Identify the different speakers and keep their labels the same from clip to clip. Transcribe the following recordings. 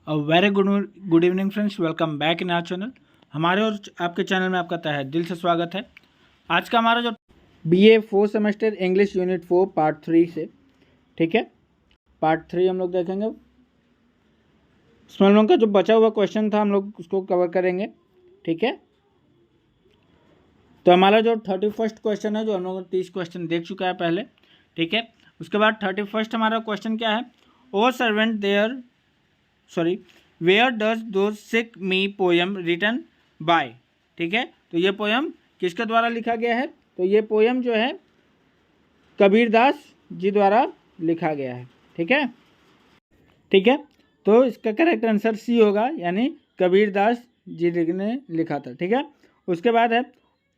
Speaker 1: Very good evening friends, welcome back in our channel. हमारे और आपके चैनल में आपका तहे दिल से स्वागत है। आज का हमारा जो BA 4 semester English unit 4 part 3 से, ठीक है, पार्ट 3 हम लोग देखेंगे। इसमें हम लोग का जो बचा हुआ क्वेश्चन था हम लोग उसको कवर करेंगे, ठीक है। तो हमारा जो 31st क्वेश्चन है, जो हम लोग 30 क्वेश्चन देख चुका है पहले, ठीक है। उसके बाद 31st हमारा क्वेश्चन क्या है, O servant there where does those sick me poem written by, ठीक है। तो ये पोयम किसके द्वारा लिखा गया है? तो ये पोयम जो है कबीरदास जी द्वारा लिखा गया है, ठीक है, ठीक है। तो इसका करेक्ट आंसर सी होगा, यानी कबीरदास जी ने लिखा था, ठीक है। उसके बाद है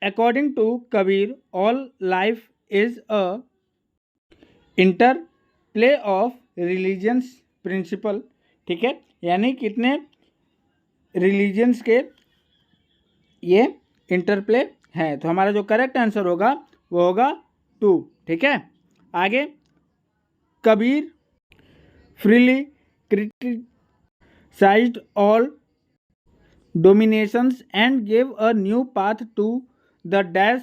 Speaker 1: according to Kabir all life is a interplay of religions principle, ठीक है। यानी कितने रिलीजियंस के ये इंटरप्ले हैं? तो हमारा जो करेक्ट आंसर होगा वो होगा 2, ठीक है। आगे, Kabir freely criticised all dominations and gave a new path to the dash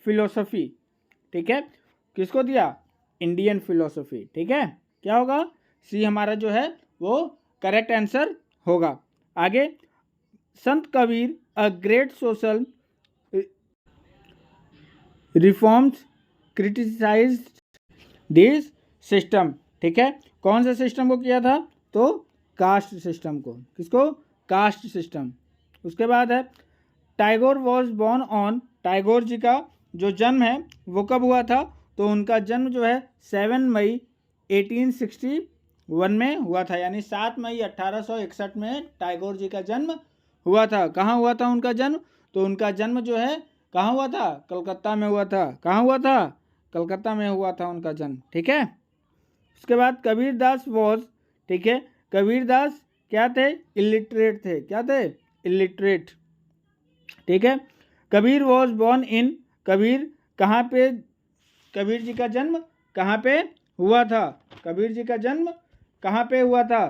Speaker 1: philosophy, ठीक है। किसको दिया? इंडियन फिलोसफी, ठीक है। क्या होगा? सी हमारा जो है वो करेक्ट आंसर होगा। आगे, Sant Kabir a great social reforms criticize this system, ठीक है। कौन सा सिस्टम को किया था? तो कास्ट सिस्टम को। किसको? Caste system. उसके बाद है Tagore was born on, Tagore ji का जो जन्म है वो कब हुआ था? तो उनका जन्म जो है 7 मई 1861 में हुआ था, यानी 7 मई 1861 में टैगोर जी का जन्म हुआ था। कहाँ हुआ था उनका जन्म? तो उनका जन्म जो है कहाँ हुआ था? कलकत्ता में हुआ था। कहाँ हुआ था? कलकत्ता में हुआ था उनका जन्म, ठीक है। उसके बाद कबीरदास वॉज, ठीक है, कबीरदास क्या थे? इलिटरेट थे। क्या थे? इलिटरेट, ठीक है। Kabir was born in, Kabir कहाँ पे, कबीर जी का जन्म कहाँ पे हुआ था? कबीर जी का जन्म कहाँ पे हुआ था?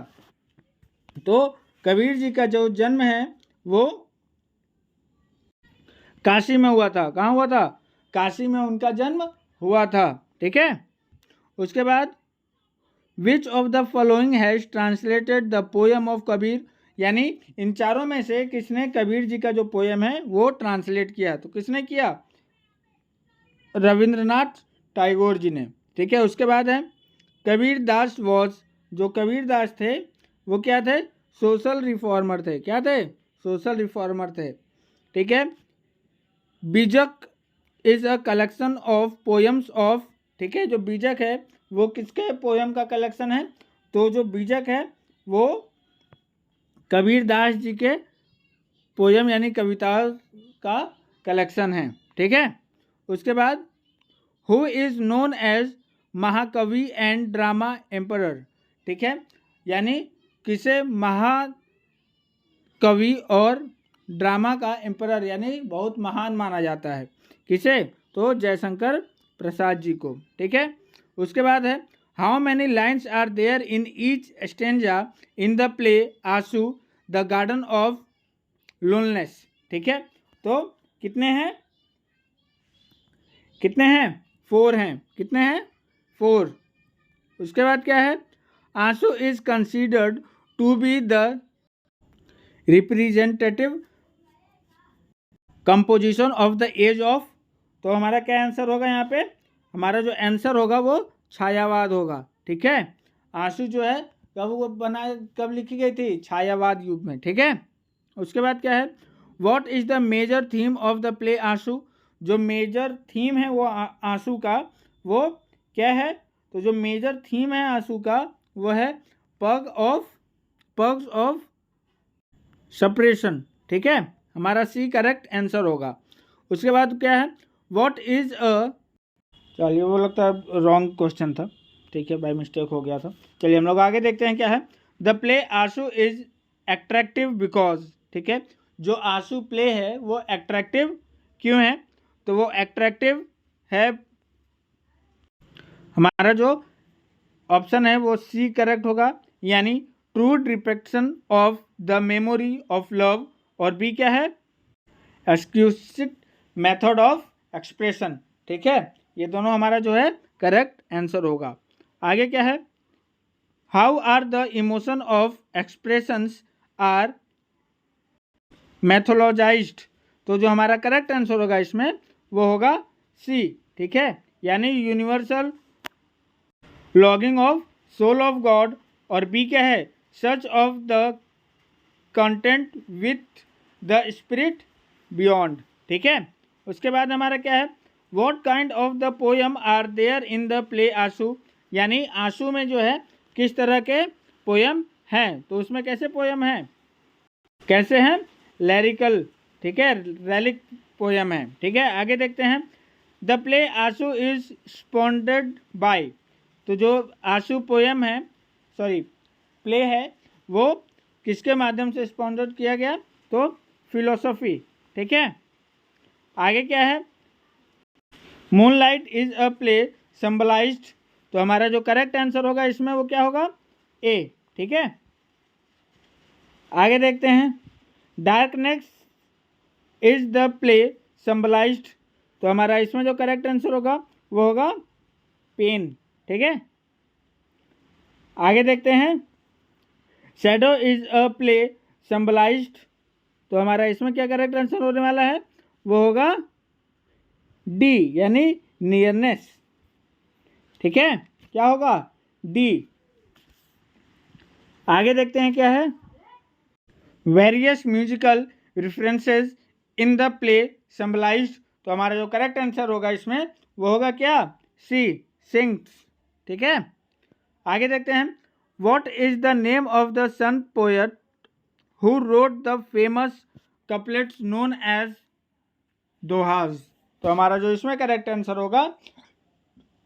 Speaker 1: तो कबीर जी का जो जन्म है वो काशी में हुआ था। कहाँ हुआ था? काशी में उनका जन्म हुआ था, ठीक है। उसके बाद विच of the following has translated the poem of Kabir, यानी इन चारों में से किसने कबीर जी का जो पोएम है वो ट्रांसलेट किया? तो किसने किया? रविंद्रनाथ टैगोर जी ने, ठीक है। उसके बाद है कबीरदास वॉज, जो कबीरदास थे वो क्या थे? सोशल रिफॉर्मर थे। क्या थे? सोशल रिफॉर्मर थे, ठीक है। बीजक is a collection of poems of, ठीक है। जो बीजक है वो किसके पोएम का कलेक्शन है? तो जो बीजक है वो कबीरदास जी के पोएम यानी कविताओं का कलेक्शन है, ठीक है। उसके बाद हु इज नोन एज महाकवि एंड ड्रामा एम्परर, ठीक है, यानी किसे महाकवि और ड्रामा का एम्परर यानी बहुत महान माना जाता है? किसे? तो जयशंकर प्रसाद जी को, ठीक है। उसके बाद है how many lines are there in each stanza in the play Aansoo the garden of loneliness, ठीक है। तो कितने हैं? कितने हैं? 4 हैं। कितने हैं? 4। उसके बाद क्या है? Aansoo is considered to be the representative composition of the age of, तो हमारा क्या आंसर होगा यहाँ पे? हमारा जो आंसर होगा वो छायावाद होगा, ठीक है। आंसू जो है कब वो बना, कब लिखी गई थी? छायावाद युग में, ठीक है। उसके बाद क्या है? What is the major theme of the play Aansoo, जो मेजर थीम है वो आंसू का वो क्या है? तो जो मेजर थीम है आंसू का वो है पग्स ऑफ सेपरेशन, ठीक है। हमारा सी करेक्ट आंसर होगा। उसके बाद क्या है? व्हाट इज अ, चलिए वो लगता है रॉन्ग क्वेश्चन था, ठीक है, बाय मिस्टेक हो गया था। चलिए हम लोग आगे देखते हैं क्या है। द प्ले आंसू इज एट्रैक्टिव बिकॉज, ठीक है, जो आंसू प्ले है वो एट्रैक्टिव क्यों है? तो वो एट्रैक्टिव है, हमारा जो ऑप्शन है वो सी करेक्ट होगा, यानी true depiction of the memory of love, और बी क्या है, एक्सक्यूसिव मेथड ऑफ एक्सप्रेशन। ठीक है, ये दोनों हमारा जो है करेक्ट आंसर होगा। आगे क्या है, how are the emotion of expressions are mythologised, तो जो हमारा करेक्ट आंसर होगा इसमें वो होगा सी। ठीक है, यानी universal longing of soul of God, और बी क्या है, search of the content with the spirit beyond. ठीक है, उसके बाद हमारा क्या है, what kind of the poem are there in the play Aansoo, यानी आंसू में जो है किस तरह के पोयम हैं, तो उसमें कैसे पोयम हैं, कैसे हैं, लैरिकल। ठीक है, रैलिक पोयम है। ठीक है, आगे देखते हैं, द प्ले आंसू इज स्पॉन्डेड बाय, तो जो आंसू पोयम है, सॉरी प्ले है, वो किसके माध्यम से स्पॉन्डेड किया गया, तो फिलोसफी। ठीक है, आगे क्या है, moonlight is a play symbolised, तो हमारा जो करेक्ट आंसर होगा इसमें वो क्या होगा, ए। ठीक है, आगे देखते हैं, darkness is the play symbolised, तो हमारा इसमें जो करेक्ट आंसर होगा वो होगा पेन। ठीक है, आगे देखते हैं, shadow is a play symbolised, तो हमारा इसमें क्या करेक्ट आंसर होने वाला है, वो होगा डी, यानी नियरनेस। ठीक है, क्या होगा, डी। आगे देखते हैं क्या है, various musical references in the play symbolised, तो हमारा जो करेक्ट आंसर होगा इसमें वो होगा क्या, सी, सिंग्स। ठीक है, आगे देखते हैं, what is the name of the sant poet who wrote the famous couplets known as dohas, तो हमारा जो इसमें करेक्ट आंसर होगा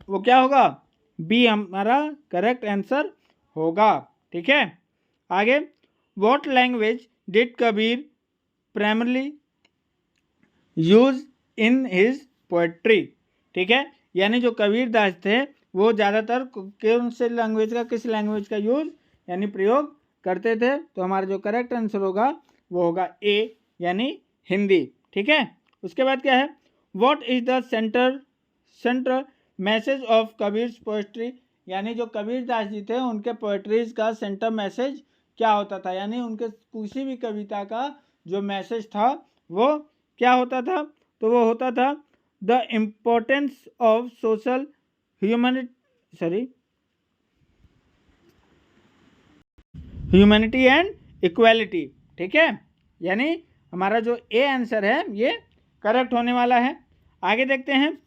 Speaker 1: वो क्या होगा, बी हमारा करेक्ट आंसर होगा। ठीक है, आगे, what language did Kabir primarily use in his poetry. ठीक है, यानी जो कबीर दास थे वो ज़्यादातर कौन से लैंग्वेज का, किस लैंग्वेज का यूज यानी प्रयोग करते थे, तो हमारा जो करेक्ट आंसर होगा वो होगा ए, यानी हिंदी। ठीक है, उसके बाद क्या है, what is the central message of Kabir's poetry, यानी जो कबीर दास जी थे उनके पोएट्रीज का सेंटर मैसेज क्या होता था, यानी उनके किसी भी कविता का जो मैसेज था वो क्या होता था, तो वो होता था the importance of social humanity and equality. ठीक है, यानी हमारा जो ए आंसर है ये करेक्ट होने वाला है। आगे देखते हैं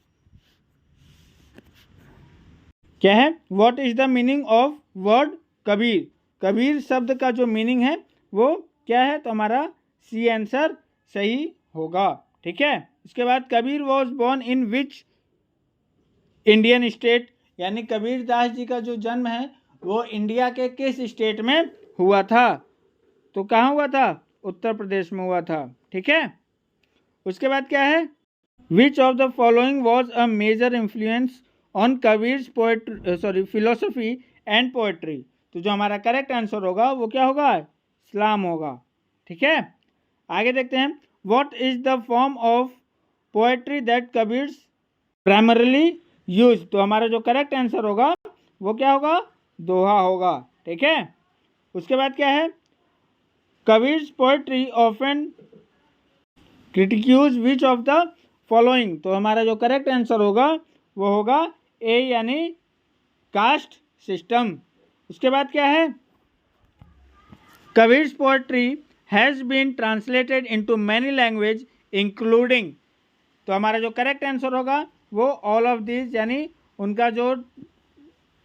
Speaker 1: क्या है, what is the meaning of word Kabir, Kabir शब्द का जो मीनिंग है वो क्या है, तो हमारा सी आंसर सही होगा। ठीक है, उसके बाद Kabir was born in which Indian state, यानी कबीर दास जी का जो जन्म है वो इंडिया के किस स्टेट में हुआ था, तो कहाँ हुआ था, उत्तर प्रदेश में हुआ था। ठीक है, उसके बाद क्या है, which of the following was a major influence on Kabir's philosophy and poetry, तो जो हमारा करेक्ट आंसर होगा वो क्या होगा, इस्लाम होगा। ठीक है, आगे देखते हैं, what is the form of poetry that Kabir's primarily use, तो हमारा जो करेक्ट आंसर होगा वो क्या होगा, दोहा होगा। ठीक है, उसके बाद क्या है, Kabir's poetry often critiques which of the following, तो हमारा जो करेक्ट आंसर होगा वो होगा ए, यानी कास्ट सिस्टम। उसके बाद क्या है, Kabir's poetry has been translated into many language including, तो हमारा जो करेक्ट आंसर होगा वो ऑल ऑफ दिस, यानी उनका जो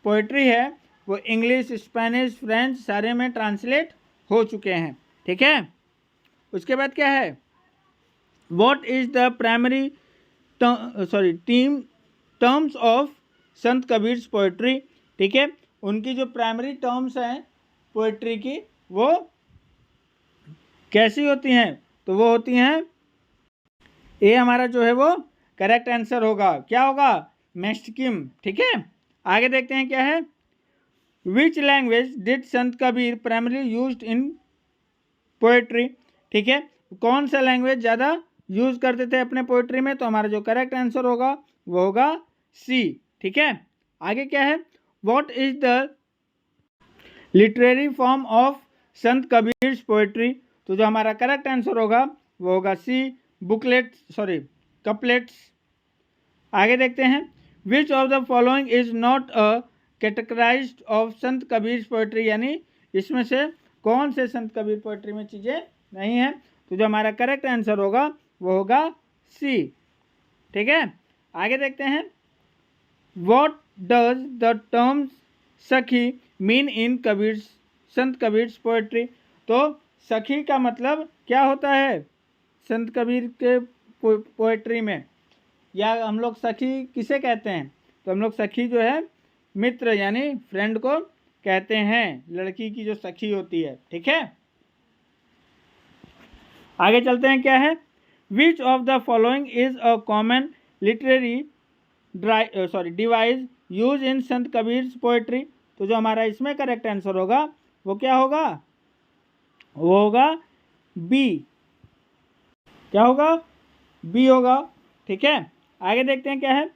Speaker 1: पोएट्री है वो इंग्लिश, स्पेनिश, फ्रेंच सारे में ट्रांसलेट हो चुके हैं। ठीक है, उसके बाद क्या है, what is the primary terms of Sant Kabir's poetry. ठीक है, उनकी जो प्राइमरी टर्म्स हैं पोएट्री की वो कैसी होती हैं, तो वो होती हैं, ये हमारा जो है वो करेक्ट आंसर होगा, क्या होगा, मैस्टिकिम। ठीक है, आगे देखते हैं क्या है, which language did Sant Kabir primarily used in poetry, ठीक है, कौन सा लैंग्वेज ज़्यादा यूज़ करते थे अपने पोएट्री में, तो हमारा जो करेक्ट आंसर होगा वो होगा सी, ठीक है। आगे क्या है, what is the literary form of Sant Kabir poetry, तो जो हमारा करेक्ट आंसर होगा वो होगा सी, कपलेट्स। आगे देखते हैं, विच of the following is not a categorised of Sant Kabir poetry, यानी इसमें से कौन से संत कबीर पोएट्री में चीज़ें नहीं हैं, तो जो हमारा करेक्ट आंसर होगा वो होगा सी, ठीक है। आगे देखते हैं, व्हाट डज द टर्म सखी mean in Kabir Sant Kabir poetry, तो सखी का मतलब क्या होता है संत कबीर के पोएट्री में, या हम लोग सखी किसे कहते हैं, तो हम लोग सखी जो है मित्र यानी फ्रेंड को कहते हैं, लड़की की जो सखी होती है, ठीक है। आगे चलते हैं, क्या है, which of the following is a common literary device use in Sant Kabir poetry, तो जो हमारा इसमें करेक्ट आंसर होगा वो क्या होगा, वो होगा बी, क्या होगा, बी होगा, ठीक है। आगे देखते हैं, क्या है,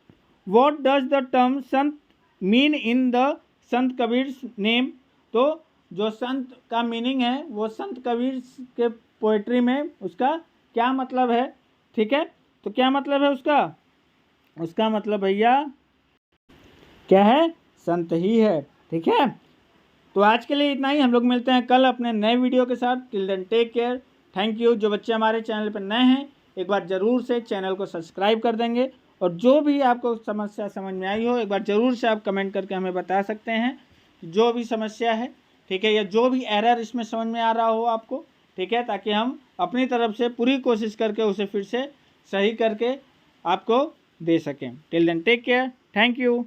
Speaker 1: what does the term Sant mean in the Sant Kabir name, तो जो संत का मीनिंग है वो संत कबीर के पोएट्री में उसका क्या मतलब है, ठीक है, तो क्या मतलब है उसका, उसका मतलब भैया क्या है, संत ही है, ठीक है। तो आज के लिए इतना ही, हम लोग मिलते हैं कल अपने नए वीडियो के साथ। Till then take care, thank you. जो बच्चे हमारे चैनल पर नए हैं एक बार ज़रूर से चैनल को सब्सक्राइब कर देंगे, और जो भी आपको समस्या समझ में आई हो एक बार ज़रूर से आप कमेंट करके हमें बता सकते हैं, जो भी समस्या है, ठीक है, या जो भी एरर इसमें समझ में आ रहा हो आपको, ठीक है, ताकि हम अपनी तरफ से पूरी कोशिश करके उसे फिर से सही करके आपको दे सकें। Till then take care, thank you.